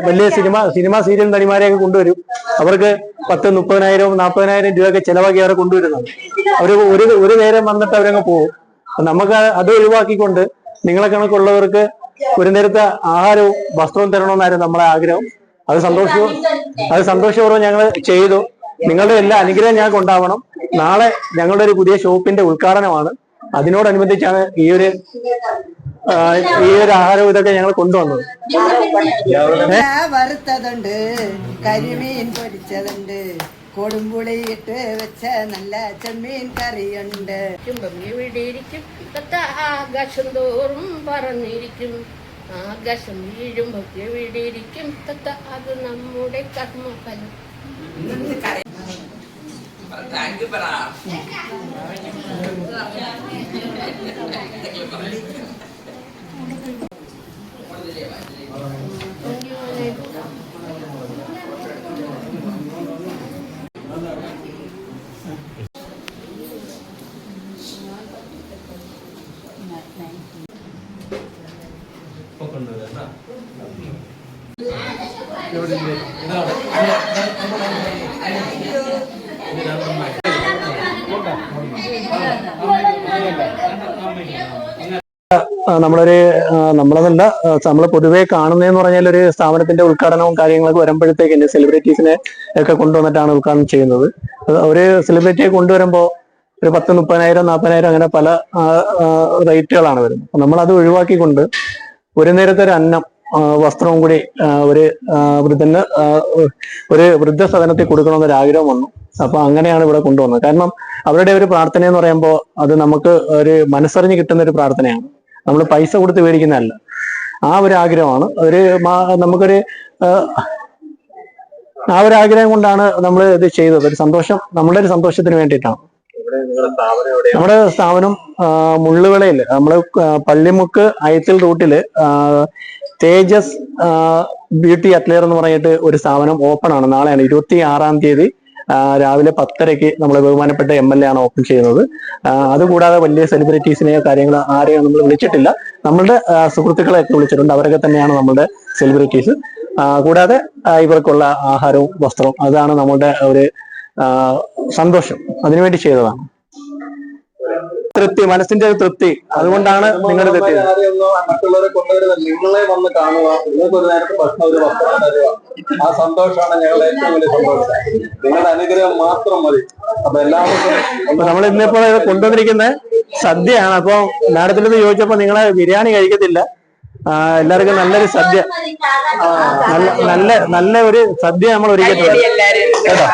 വലിയ cinema serial നടിമാരെയൊക്കെ കൊണ്ടുവരും. അവർക്ക് 10, 30,000, 40,000 രൂപയൊക്കെ ചെലവാക്കി അവരെ കൊണ്ടുവരുന്നത്. ഒരു നേരം വന്നിട്ട് അവരങ്ങ് പോകും. നമുക്ക് അത് ഒഴിവാക്കിക്കൊണ്ട് നിങ്ങളെ കണക്കുള്ളവർക്ക് ഒരു നേരത്തെ ആഹാരവും വസ്ത്രവും തരണമെന്നായിരുന്നു നമ്മളെ ആഗ്രഹം. അത് സന്തോഷപൂർവ്വം ഞങ്ങൾ ചെയ്തു. നിങ്ങളുടെ എല്ലാ അനുഗ്രഹം ഞങ്ങൾക്ക് ഉണ്ടാവണം. നാളെ ഞങ്ങളുടെ ഒരു പുതിയ ഷോപ്പിന്റെ ഉദ്ഘാടനമാണ്. അതിനോടനുബന്ധിച്ചാണ് ഈ ഒരു ആഹാരവും ഇതൊക്കെ ഞങ്ങൾ കൊണ്ടുവന്നത്. വറുത്തതുണ്ട്, കരിമീൻ പൊരിച്ചതുണ്ട്, കൊടുമ്പുളിയിട്ട് വെച്ച നല്ല ചെമ്മീൻ കറിയുണ്ട്. ഇവിടെയിരിക്കും ആകാശം തോറും പറന്നിരിക്കും, ആകാശം വീഴുമ്പോ എവിടെയിരിക്കും അത് നമ്മുടെ കർമ്മഫലം. നമ്മൾ പൊതുവെ കാണുന്നതെന്ന് പറഞ്ഞാൽ ഒരു സ്ഥാപനത്തിന്റെ ഉദ്ഘാടനവും കാര്യങ്ങളൊക്കെ വരുമ്പോഴത്തേക്ക് സെലിബ്രിറ്റീസിനെ ഒക്കെ കൊണ്ടുവന്നിട്ടാണ് ഉദ്ഘാടനം ചെയ്യുന്നത്. ഒരു സെലിബ്രിറ്റിയെ കൊണ്ടുവരുമ്പോൾ ഒരു 10, 30,000, 40,000 അങ്ങനെ പല റേറ്റുകളാണ് വരുന്നത്. നമ്മളത് ഒഴിവാക്കിക്കൊണ്ട് ഒരു നേരത്തെ ഒരു അന്നം, വസ്ത്രവും കൂടി ഒരു വൃദ്ധസദനത്തിൽ കൊടുക്കണമെന്നൊരു ആഗ്രഹം വന്നു. അപ്പൊ അങ്ങനെയാണ് ഇവിടെ കൊണ്ടുവന്നത്. കാരണം അവരുടെ ഒരു പ്രാർത്ഥന എന്ന് പറയുമ്പോൾ അത് നമുക്ക് ഒരു മനസ്സറിഞ്ഞ് കിട്ടുന്ന ഒരു പ്രാർത്ഥനയാണ്. നമ്മൾ പൈസ കൊടുത്ത് മേടിക്കുന്നതല്ല. ആ ഒരു ആഗ്രഹമാണ്. നമുക്കൊരു ആ ഒരു ആഗ്രഹം കൊണ്ടാണ് നമ്മൾ ഇത് ചെയ്തത്. ഒരു സന്തോഷം, നമ്മുടെ ഒരു സന്തോഷത്തിന് വേണ്ടിയിട്ടാണ്. നമ്മുടെ സ്ഥാപനം മുള്ളുവിളയിൽ, നമ്മള് പള്ളിമുക്ക് അയത്തിൽ റൂട്ടില് തേജസ് ബ്യൂട്ടി അറ്റ്ലെയർ എന്ന് പറഞ്ഞിട്ട് ഒരു സ്ഥാപനം ഓപ്പൺ ആണ്. നാളെയാണ് 26-ാം തീയതി രാവിലെ 10:30 നമ്മളെ ബഹുമാനപ്പെട്ട MLA ആണ് ഓപ്പൺ ചെയ്യുന്നത്. അതുകൂടാതെ വലിയ സെലിബ്രിറ്റീസിനെയോ കാര്യങ്ങളോ ആരെയും നമ്മൾ വിളിച്ചിട്ടില്ല. നമ്മളുടെ സുഹൃത്തുക്കളെയൊക്കെ വിളിച്ചിട്ടുണ്ട്. അവരൊക്കെ തന്നെയാണ് നമ്മുടെ സെലിബ്രിറ്റീസ്. കൂടാതെ ഇവർക്കുള്ള ആഹാരവും വസ്ത്രവും, അതാണ് നമ്മളുടെ ഒരു സന്തോഷം. അതിനുവേണ്ടി ചെയ്തതാണ്. തൃപ്തി, മനസ്സിന്റെ ഒരു തൃപ്തി. അതുകൊണ്ടാണ് നിങ്ങളുടെ മറ്റുള്ളവരെ കൊണ്ടുവരുന്നത്. നിങ്ങളെ വന്ന് കാണുക, നിങ്ങൾക്ക് ഒരു നേരത്തെ ഭക്ഷണം, ഒരു വസ്ത്രം തരുക, ആ സന്തോഷമാണ് ഞങ്ങളുടെ ഏറ്റവും വലിയ സന്തോഷം. നിങ്ങളുടെ അനുഗ്രഹം മാത്രം മതി. അപ്പൊ എല്ലാവർക്കും നമ്മൾ ഇന്നിപ്പോ കൊണ്ടുവന്നിരിക്കുന്ന സദ്യയാണ്. അപ്പൊ മാഡത്തിനടുത്ത് ചോദിച്ചപ്പോ നിങ്ങളെ ബിരിയാണി കഴിക്കത്തില്ല, എല്ലാവർക്കും നല്ലൊരു സദ്യ, നല്ല ഒരു സദ്യ നമ്മൾ ഒരുക്കിയിട്ടുണ്ട് കേട്ടോ.